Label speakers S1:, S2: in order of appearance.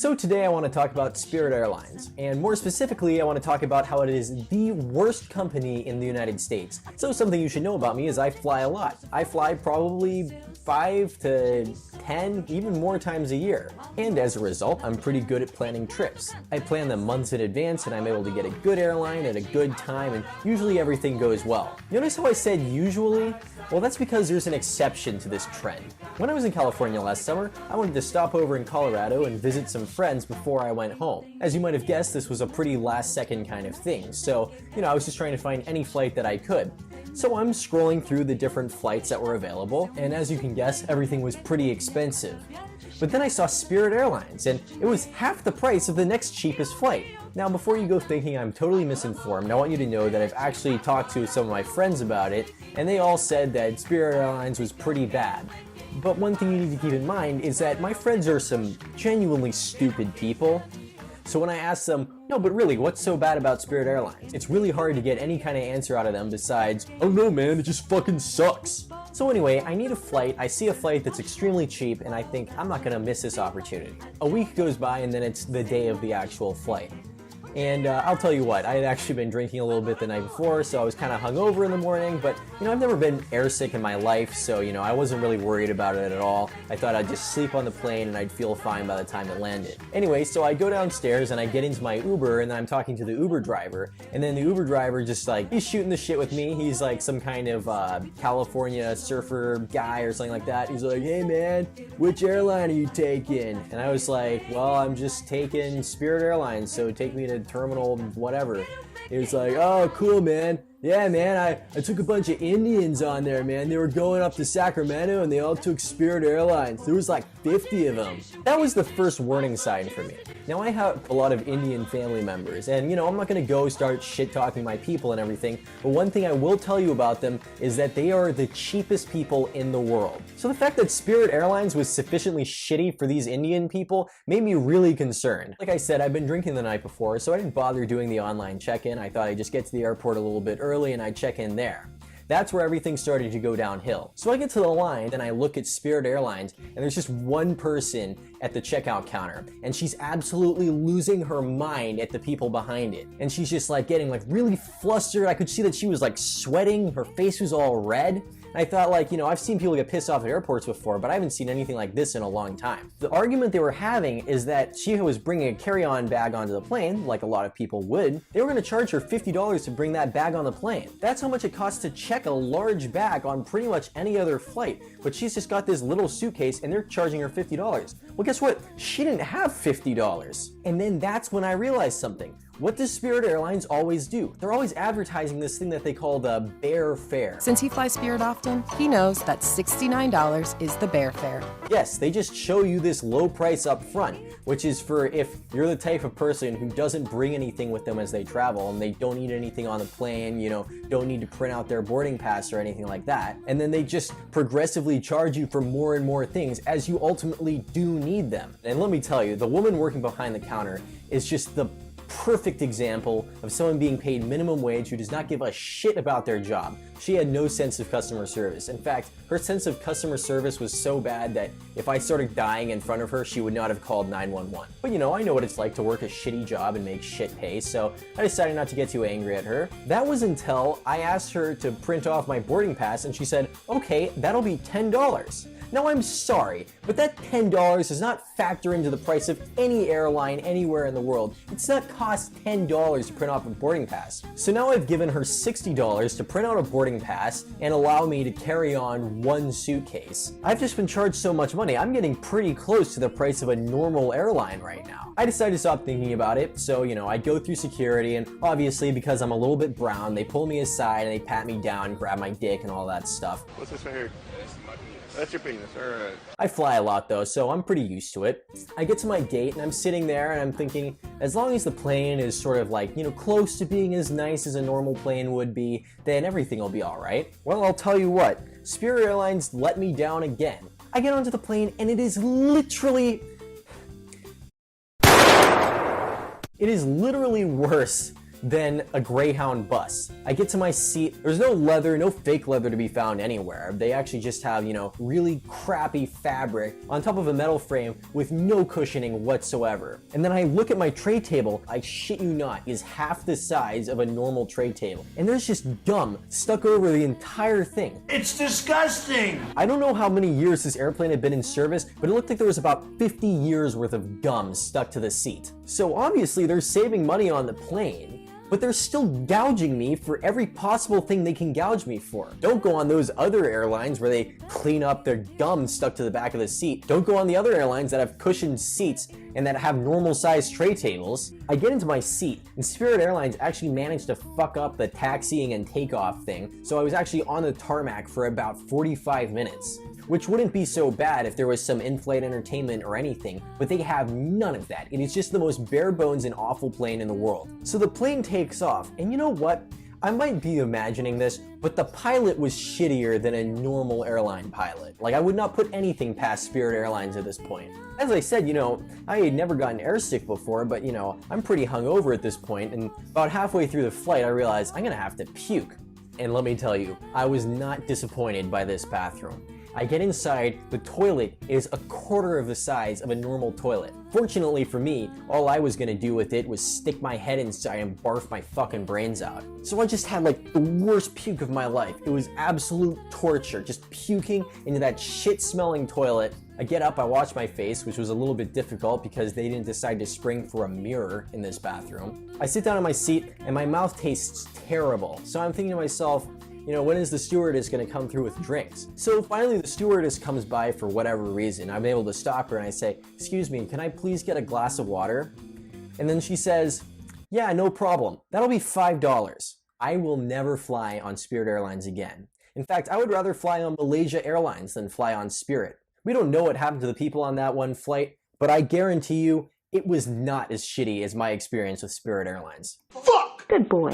S1: So today I want to talk about Spirit Airlines, and more specifically I want to talk about how it is the worst company in the United States. So something you should know about me is I fly a lot. I fly probably 5 to 10, even more times a year. And as a result, I'm pretty good at planning trips. I plan them months in advance and I'm able to get a good airline at a good time, and usually everything goes well. Notice how I said usually? Well, that's because there's an exception to this trend. When I was in California last summer, I wanted to stop over in Colorado and visit some friends before I went home. As you might have guessed, this was a pretty last-second kind of thing, so, I was just trying to find any flight that I could. So I'm scrolling through the different flights that were available, and as you can guess, everything was pretty expensive. But then I saw Spirit Airlines, and it was half the price of the next cheapest flight. Now, before you go thinking I'm totally misinformed, I want you to know that I've actually talked to some of my friends about it, and they all said that Spirit Airlines was pretty bad. But one thing you need to keep in mind is that my friends are some genuinely stupid people. So when I asked them, no, but really, what's so bad about Spirit Airlines? It's really hard to get any kind of answer out of them besides, oh no man, it just fucking sucks. So anyway, I need a flight, I see a flight that's extremely cheap, and I think I'm not gonna miss this opportunity. A week goes by and then it's the day of the actual flight. And I'll tell you what, I had actually been drinking a little bit the night before, so I was kind of hungover in the morning, but I've never been airsick in my life, so I wasn't really worried about it at all. I thought I'd just sleep on the plane and I'd feel fine by the time it landed. Anyway, so I go downstairs and I get into my Uber, and then I'm talking to the Uber driver, and then the Uber driver just he's shooting the shit with me. He's like some kind of California surfer guy or something like that. He's like, hey man, which airline are you taking? And I was like, well, I'm just taking Spirit Airlines, so take me to terminal whatever. He was like, oh cool man, yeah man, I took a bunch of Indians on there, man. They were going up to Sacramento and they all took Spirit Airlines. There was like 50 of them. That was the first warning sign for me. Now I have a lot of Indian family members, and I'm not gonna go start shit talking my people and everything, but one thing I will tell you about them is that they are the cheapest people in the world. So the fact that Spirit Airlines was sufficiently shitty for these Indian people made me really concerned. Like I said, I've been drinking the night before, so I didn't bother doing the online check-in. I thought I'd just get to the airport a little bit early and I'd check in there. That's where everything started to go downhill. So I get to the line and I look at Spirit Airlines, and there's just one person at the checkout counter, and she's absolutely losing her mind at the people behind it. And she's just getting really flustered. I could see that she was sweating, her face was all red. I thought I've seen people get pissed off at airports before, but I haven't seen anything like this in a long time. The argument they were having is that she was bringing a carry-on bag onto the plane, like a lot of people would. They were going to charge her $50 to bring that bag on the plane. That's how much it costs to check a large bag on pretty much any other flight, but she's just got this little suitcase and they're charging her $50. Well, guess what? She didn't have $50. And then that's when I realized something. What does Spirit Airlines always do? They're always advertising this thing that they call the bear fare.
S2: Since he flies Spirit often, he knows that $69 is the bear fare.
S1: Yes, they just show you this low price up front, which is for if you're the type of person who doesn't bring anything with them as they travel, and they don't need anything on the plane, don't need to print out their boarding pass or anything like that. And then they just progressively charge you for more and more things as you ultimately do need them. And let me tell you, the woman working behind the counter is just the perfect example of someone being paid minimum wage who does not give a shit about their job. She had no sense of customer service. In fact, her sense of customer service was so bad that if I started dying in front of her, she would not have called 911. But I know what it's like to work a shitty job and make shit pay, so I decided not to get too angry at her. That was until I asked her to print off my boarding pass, and she said, okay, that'll be $10. Now I'm sorry, but that $10 does not factor into the price of any airline anywhere in the world. It does not cost $10 to print off a boarding pass. So now I've given her $60 to print out a boarding pass and allow me to carry on one suitcase. I've just been charged so much money, I'm getting pretty close to the price of a normal airline right now. I decided to stop thinking about it, so I go through security, and obviously because I'm a little bit brown, they pull me aside and they pat me down, grab my dick and all that stuff.
S3: What's this right here? That's your penis, alright.
S1: I fly a lot though, so I'm pretty used to it. I get to my gate and I'm sitting there and I'm thinking, as long as the plane is sort of close to being as nice as a normal plane would be, then everything will be alright. Well, I'll tell you what, Spirit Airlines let me down again. I get onto the plane and it is literally worse than a Greyhound bus. I get to my seat, there's no leather, no fake leather to be found anywhere. They actually just have, really crappy fabric on top of a metal frame with no cushioning whatsoever. And then I look at my tray table, I shit you not, is half the size of a normal tray table. And there's just gum stuck over the entire thing.
S4: It's disgusting!
S1: I don't know how many years this airplane had been in service, but it looked like there was about 50 years worth of gum stuck to the seat. So obviously they're saving money on the plane, but they're still gouging me for every possible thing they can gouge me for. Don't go on those other airlines where they clean up their gum stuck to the back of the seat. Don't go on the other airlines that have cushioned seats and that have normal sized tray tables. I get into my seat and Spirit Airlines actually managed to fuck up the taxiing and takeoff thing, so I was actually on the tarmac for about 45 minutes. Which wouldn't be so bad if there was some in-flight entertainment or anything, but they have none of that. It is just the most bare bones and awful plane in the world. So the plane takes off, and you know what? I might be imagining this, but the pilot was shittier than a normal airline pilot. Like, I would not put anything past Spirit Airlines at this point. As I said, I had never gotten airsick before, but I'm pretty hungover at this point, and about halfway through the flight, I realized I'm gonna have to puke. And let me tell you, I was not disappointed by this bathroom. I get inside, the toilet is a quarter of the size of a normal toilet. Fortunately for me, all I was gonna do with it was stick my head inside and barf my fucking brains out. So I just had like the worst puke of my life. It was absolute torture, just puking into that shit-smelling toilet. I get up, I wash my face, which was a little bit difficult because they didn't decide to spring for a mirror in this bathroom. I sit down in my seat and my mouth tastes terrible. So I'm thinking to myself, when is the stewardess gonna come through with drinks? So finally the stewardess comes by for whatever reason. I'm able to stop her and I say, "Excuse me, can I please get a glass of water?" And then she says, "Yeah, no problem. That'll be $5. I will never fly on Spirit Airlines again. In fact, I would rather fly on Malaysia Airlines than fly on Spirit. We don't know what happened to the people on that one flight, but I guarantee you, it was not as shitty as my experience with Spirit Airlines."
S4: Fuck!
S5: Good boy.